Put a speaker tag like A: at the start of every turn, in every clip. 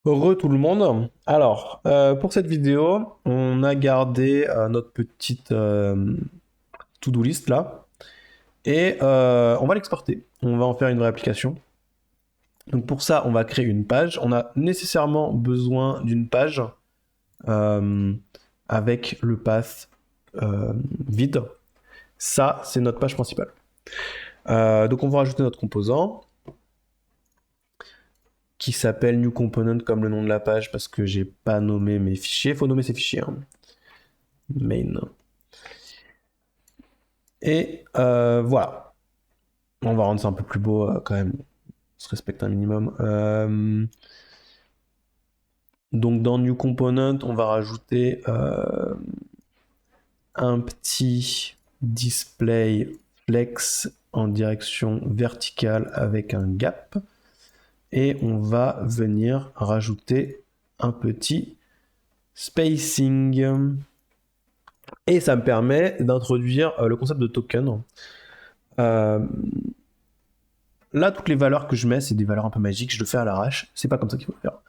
A: Heureux tout le monde. Alors, pour cette vidéo, on a gardé notre petite to-do list là et on va l'exporter. On va en faire une vraie application. Donc pour ça, on va créer une page. On a nécessairement besoin d'une page euh, avec le path vide. Ça, c'est notre page principale. Donc on va rajouter notre composant qui s'appelle new component comme le nom de la page parce que j'ai pas nommé mes fichiers. Faut nommer ces fichiers, hein. Main. Et voilà. On va rendre ça un peu plus beau quand même. On se respecte un minimum. Donc dans New Component, on va rajouter un petit display flex en direction verticale avec un gap. Et on va venir rajouter un petit spacing. Et ça me permet d'introduire le concept de token. Là, toutes les valeurs que je mets, c'est des valeurs un peu magiques, je le fais à l'arrache, c'est pas comme ça qu'il faut le faire.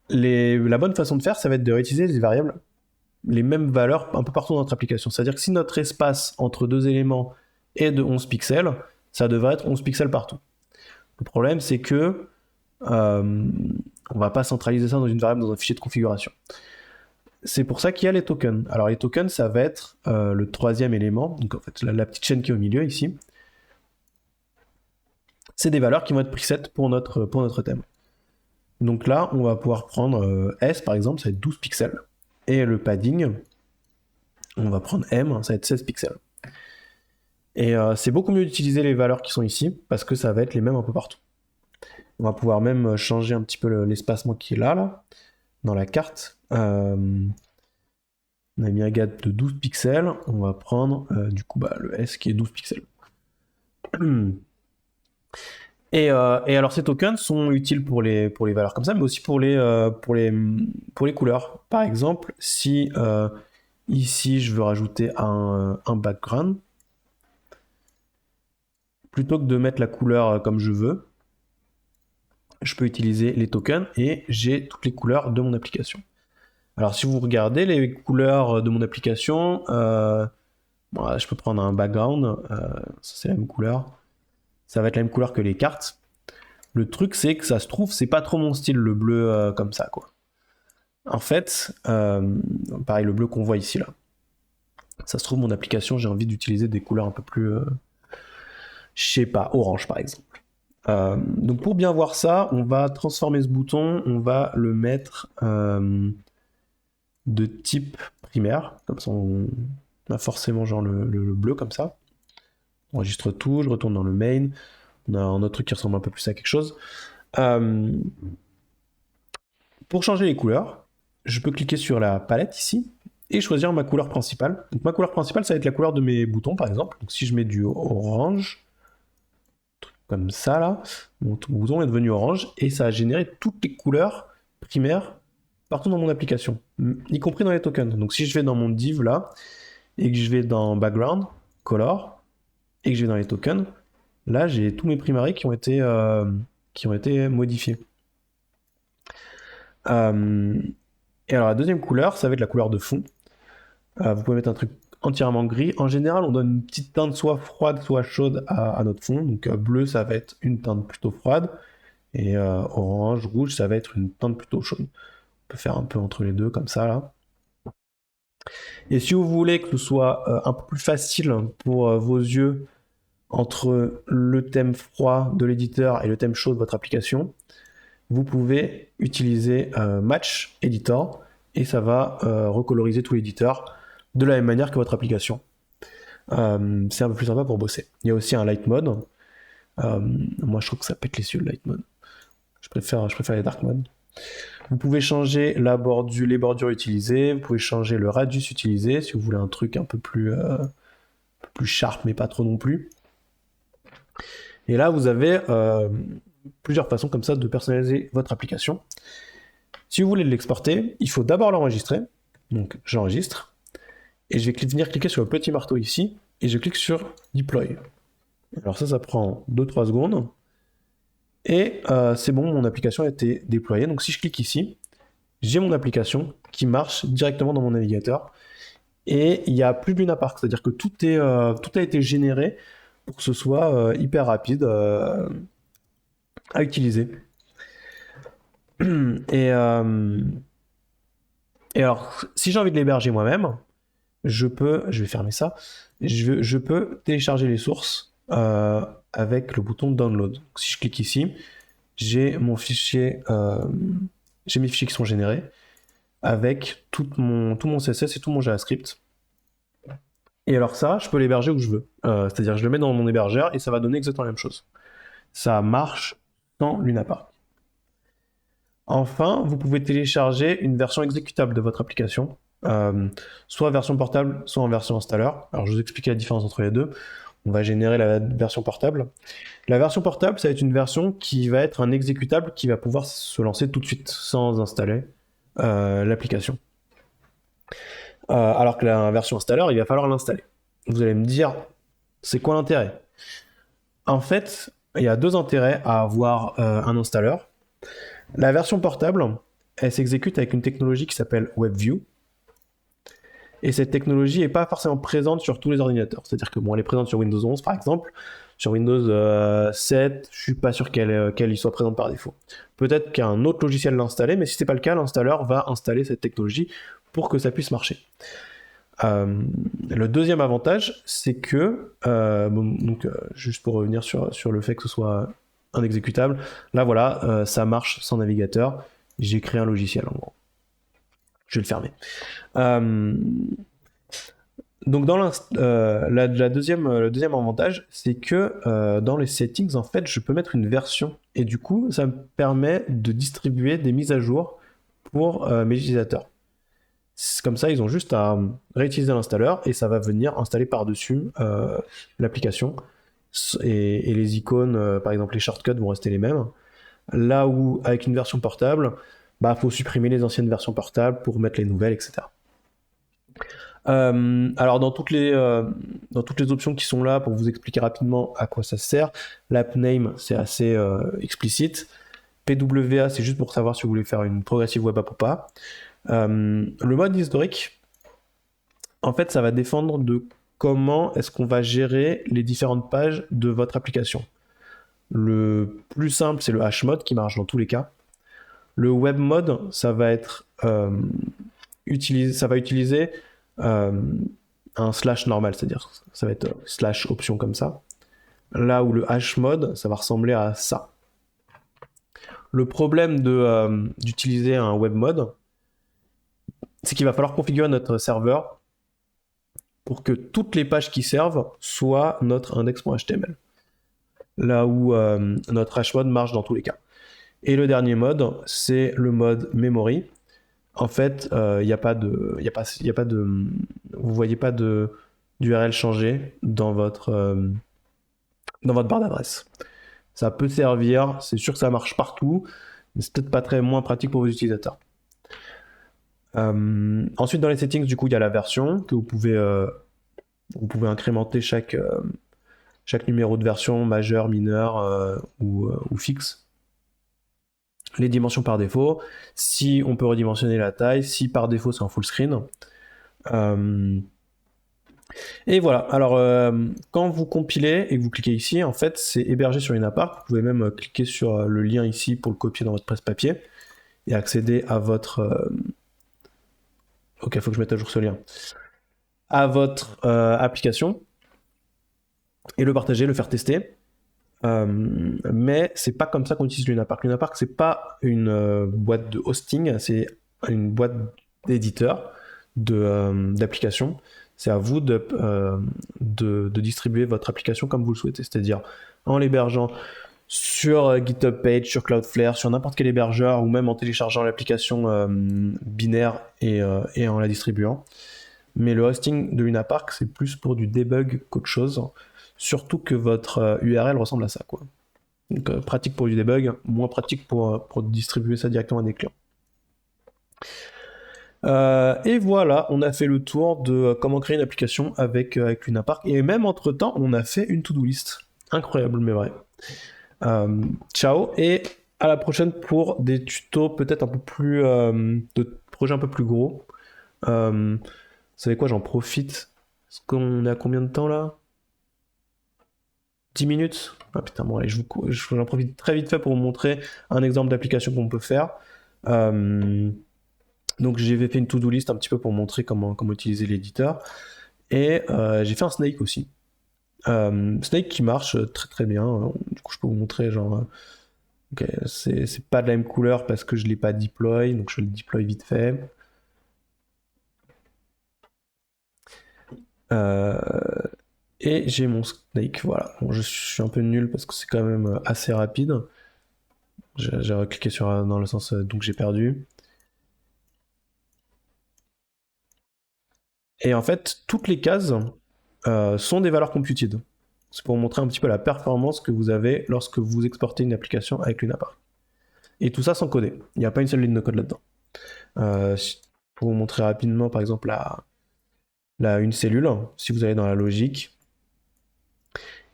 A: La bonne façon de faire, ça va être de réutiliser les variables, les mêmes valeurs un peu partout dans notre application. C'est-à-dire que si notre espace entre deux éléments est de 11 pixels, ça devrait être 11 pixels partout. Le problème, c'est que on va pas centraliser ça dans une variable, dans un fichier de configuration. C'est pour ça qu'il y a les tokens. Alors les tokens, ça va être le troisième élément, donc en fait la petite chaîne qui est au milieu ici. C'est des valeurs qui vont être preset pour notre thème. Donc là, on va pouvoir prendre S par exemple, ça va être 12 pixels. Et le padding, on va prendre M, ça va être 16 pixels. Et c'est beaucoup mieux d'utiliser les valeurs qui sont ici, parce que ça va être les mêmes un peu partout. On va pouvoir même changer un petit peu l'espacement qui est là, dans la carte. On a mis un gap de 12 pixels, on va prendre du coup le S qui est 12 pixels. Et alors ces tokens sont utiles pour les valeurs comme ça, mais aussi pour les couleurs. Par exemple, si ici je veux rajouter un background, plutôt que de mettre la couleur comme je veux, je peux utiliser les tokens et j'ai toutes les couleurs de mon application. Alors si vous regardez les couleurs de mon application, je peux prendre un background, ça c'est la même couleur, ça va être la même couleur que les cartes. Le truc, c'est que ça se trouve, c'est pas trop mon style, le bleu comme ça, quoi. En fait, pareil, le bleu qu'on voit ici, là. Ça se trouve, mon application, j'ai envie d'utiliser des couleurs un peu plus, je sais pas, orange, par exemple. Donc, pour bien voir ça, on va transformer ce bouton, on va le mettre de type primaire. Comme ça, on a forcément genre le bleu, comme ça. On enregistre tout, je retourne dans le main. On a un autre truc qui ressemble un peu plus à quelque chose. Pour changer les couleurs, je peux cliquer sur la palette ici et choisir ma couleur principale. Donc ma couleur principale, ça va être la couleur de mes boutons par exemple. Donc si je mets du orange, comme ça là, mon bouton est devenu orange et ça a généré toutes les couleurs primaires partout dans mon application, y compris dans les tokens. Donc si je vais dans mon div là et que je vais dans background, color et que je vais dans les tokens, là j'ai tous mes primaries qui ont été modifiés. Et alors la deuxième couleur, ça va être la couleur de fond. Vous pouvez mettre un truc entièrement gris. En général, on donne une petite teinte soit froide, soit chaude à notre fond. Donc bleu, ça va être une teinte plutôt froide. Et orange, rouge, ça va être une teinte plutôt chaude. On peut faire un peu entre les deux, comme ça, là. Et si vous voulez que ce soit un peu plus facile pour vos yeux entre le thème froid de l'éditeur et le thème chaud de votre application, vous pouvez utiliser Match Editor et ça va recoloriser tout l'éditeur de la même manière que votre application. C'est un peu plus sympa pour bosser. Il y a aussi un Light Mode. Moi, je trouve que ça pète les yeux, le Light Mode. Je préfère les Dark Mode. Vous pouvez changer les bordures utilisées. Vous pouvez changer le radius utilisé si vous voulez un truc un peu plus sharp, mais pas trop non plus. Et là, vous avez plusieurs façons comme ça de personnaliser votre application. Si vous voulez l'exporter, il faut d'abord l'enregistrer. Donc j'enregistre. Et je vais venir cliquer sur le petit marteau ici. Et je clique sur Deploy. Alors ça prend 2-3 secondes. Et c'est bon, mon application a été déployée. Donc si je clique ici, j'ai mon application qui marche directement dans mon navigateur. Et il n'y a plus de Luna Park, c'est-à-dire que tout a été généré pour que ce soit hyper rapide à utiliser. Et, euh, et alors, si j'ai envie de l'héberger moi-même, je vais fermer ça, je peux télécharger les sources avec le bouton Download. Donc, si je clique ici, j'ai mon fichier, j'ai mes fichiers qui sont générés avec tout mon CSS et tout mon JavaScript. Et alors ça, je peux l'héberger où je veux. C'est-à-dire que je le mets dans mon hébergeur et ça va donner exactement la même chose. Ça marche sans Luna Park. Enfin, vous pouvez télécharger une version exécutable de votre application, soit version portable, soit en version installeur. Alors je vous explique la différence entre les deux. On va générer la version portable. La version portable, ça va être une version qui va être un exécutable qui va pouvoir se lancer tout de suite sans installer l'application. Alors que la version installeur, il va falloir l'installer. Vous allez me dire, c'est quoi l'intérêt? En fait, il y a deux intérêts à avoir un installeur. La version portable, elle s'exécute avec une technologie qui s'appelle WebView. Et cette technologie n'est pas forcément présente sur tous les ordinateurs. C'est-à-dire que elle est présente sur Windows 11 par exemple. Sur Windows 7, je suis pas sûr qu'elle y soit présente par défaut. Peut-être qu'un autre logiciel l'a installé, mais si c'est pas le cas, l'installeur va installer cette technologie pour que ça puisse marcher. Le deuxième avantage, c'est que, juste pour revenir sur le fait que ce soit un exécutable, là voilà, ça marche sans navigateur. J'ai créé un logiciel en gros. Je vais le fermer. Donc dans le deuxième avantage, c'est que dans les settings, en fait, je peux mettre une version. Et du coup, ça me permet de distribuer des mises à jour pour mes utilisateurs. Comme ça, ils ont juste à réutiliser l'installeur et ça va venir installer par-dessus l'application. Et les icônes, par exemple les shortcuts, vont rester les mêmes. Là où, avec une version portable, faut supprimer les anciennes versions portables pour mettre les nouvelles, etc. Alors dans toutes les options qui sont là, pour vous expliquer rapidement à quoi ça sert, l'app name c'est assez explicite. PWA c'est juste pour savoir si vous voulez faire une progressive web app ou pas. Le mode historique, en fait, ça va défendre de comment est-ce qu'on va gérer les différentes pages de votre application. Le plus simple, c'est le hash mode qui marche dans tous les cas. Le web mode, ça va être utiliser un slash normal, c'est-à-dire ça va être slash option comme ça. Là où le hash mode, ça va ressembler à ça. Le problème d'utiliser un web mode, c'est qu'il va falloir configurer notre serveur pour que toutes les pages qui servent soient notre index.html. Là où notre hash mode marche dans tous les cas. Et le dernier mode, c'est le mode memory. En fait, il n'y a pas de, vous voyez pas d'URL changé dans votre barre d'adresse. Ça peut servir, c'est sûr que ça marche partout, mais c'est peut-être pas très moins pratique pour vos utilisateurs. Ensuite, dans les settings, du coup, il y a la version que vous pouvez incrémenter chaque numéro de version, majeur, mineur ou fixe. Les dimensions par défaut, si on peut redimensionner la taille, si par défaut c'est en full screen. Et voilà, alors quand vous compilez et que vous cliquez ici, en fait c'est hébergé sur Luna Park. Vous pouvez même cliquer sur le lien ici pour le copier dans votre presse-papier et accéder à votre... Ok, il faut que je mette à jour ce lien. À votre application et le partager, le faire tester. Mais c'est pas comme ça qu'on utilise Luna Park. Luna Park, c'est pas une boîte de hosting, c'est une boîte d'éditeur d'application. C'est à vous de distribuer votre application comme vous le souhaitez, c'est-à-dire en l'hébergeant sur GitHub Page, sur Cloudflare, sur n'importe quel hébergeur, ou même en téléchargeant l'application binaire et en la distribuant. Mais le hosting de Luna Park, c'est plus pour du debug qu'autre chose. Surtout que votre URL ressemble à ça, quoi. Donc pratique pour du debug, moins pratique pour distribuer ça directement à des clients. Et voilà, on a fait le tour de comment créer une application avec Luna Park. Et même entre-temps, on a fait une to-do list. Incroyable, mais vrai. Ciao et à la prochaine pour des tutos peut-être un peu plus de projets un peu plus gros. Vous savez quoi, j'en profite. Est-ce qu'on est à combien de temps là? 10 minutes? Ah putain, bon, allez, j'en profite très vite fait pour vous montrer un exemple d'application qu'on peut faire. Donc j'ai fait une to-do list un petit peu pour montrer comment utiliser l'éditeur. Et j'ai fait un Snake aussi. Snake qui marche très très bien. Du coup, je peux vous montrer genre. Ok, c'est pas de la même couleur parce que je l'ai pas deploy, donc je le deploy vite fait. Euh, et j'ai mon Snake, voilà. Bon, je suis un peu nul parce que c'est quand même assez rapide. J'ai recliqué sur dans le sens donc j'ai perdu. Et en fait, toutes les cases sont des valeurs computed. C'est pour vous montrer un petit peu la performance que vous avez lorsque vous exportez une application avec LunaPark. Et tout ça sans coder. Il n'y a pas une seule ligne de code là-dedans. Euh, pour vous montrer rapidement, par exemple, une cellule, si vous allez dans la logique,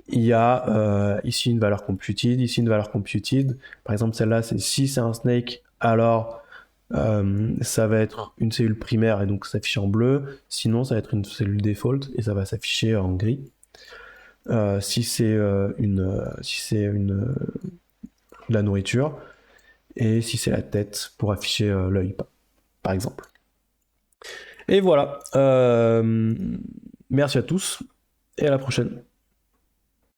A: il y a ici une valeur computed, ici une valeur computed. Par exemple, celle-là, c'est si c'est un snake, alors ça va être une cellule primaire et donc s'afficher en bleu. Sinon, ça va être une cellule default et ça va s'afficher en gris. Si c'est de la nourriture et si c'est la tête pour afficher l'œil, par exemple. Et voilà. Merci à tous et à la prochaine.